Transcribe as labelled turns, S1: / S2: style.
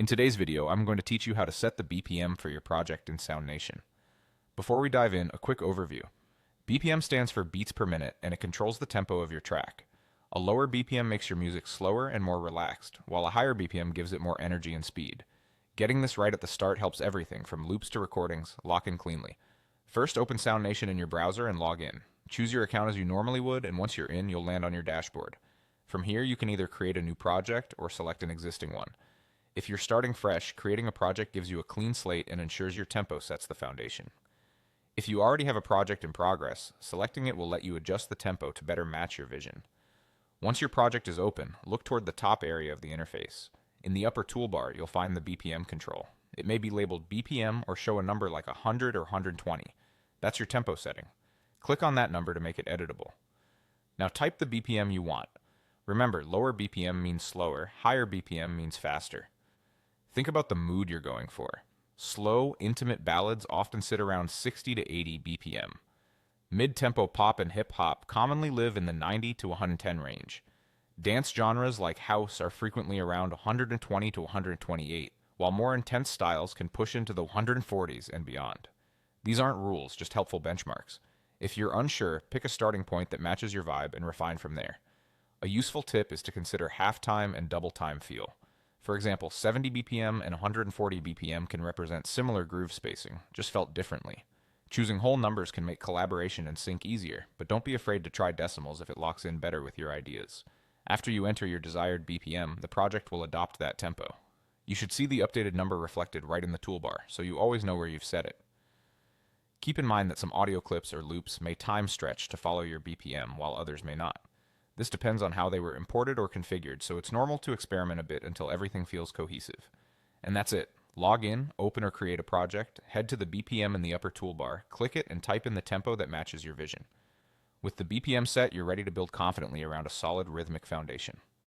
S1: In today's video, I'm going to teach you how to set the BPM for your project in Soundation. Before we dive in, a quick overview. BPM stands for beats per minute, and it controls the tempo of your track. A lower BPM makes your music slower and more relaxed, while a higher BPM gives it more energy and speed. Getting this right at the start helps everything from loops to recordings lock in cleanly. First, open Soundation in your browser and log in. Choose your account as you normally would, and once you're in, you'll land on your dashboard. From here, you can either create a new project or select an existing one. If you're starting fresh, creating a project gives you a clean slate and ensures your tempo sets the foundation. If you already have a project in progress, selecting it will let you adjust the tempo to better match your vision. Once your project is open, look toward the top area of the interface. In the upper toolbar, you'll find the BPM control. It may be labeled BPM or show a number like 100 or 120. That's your tempo setting. Click on that number to make it editable. Now type the BPM you want. Remember, lower BPM means slower, higher BPM means faster. Think about the mood you're going for. Slow, intimate ballads often sit around 60 to 80 BPM. Mid-tempo pop and hip-hop commonly live in the 90 to 110 range. Dance genres like house are frequently around 120 to 128, while more intense styles can push into the 140s and beyond. These aren't rules, just helpful benchmarks. If you're unsure, pick a starting point that matches your vibe and refine from there. A useful tip is to consider half-time and double-time feel. For example, 70 BPM and 140 BPM can represent similar groove spacing, just felt differently. Choosing whole numbers can make collaboration and sync easier, but don't be afraid to try decimals if it locks in better with your ideas. After you enter your desired BPM, the project will adopt that tempo. You should see the updated number reflected right in the toolbar, so you always know where you've set it. Keep in mind that some audio clips or loops may time stretch to follow your BPM, while others may not. This depends on how they were imported or configured, so it's normal to experiment a bit until everything feels cohesive. And that's it. Log in, open or create a project, head to the BPM in the upper toolbar, click it, and type in the tempo that matches your vision. With the BPM set, you're ready to build confidently around a solid rhythmic foundation.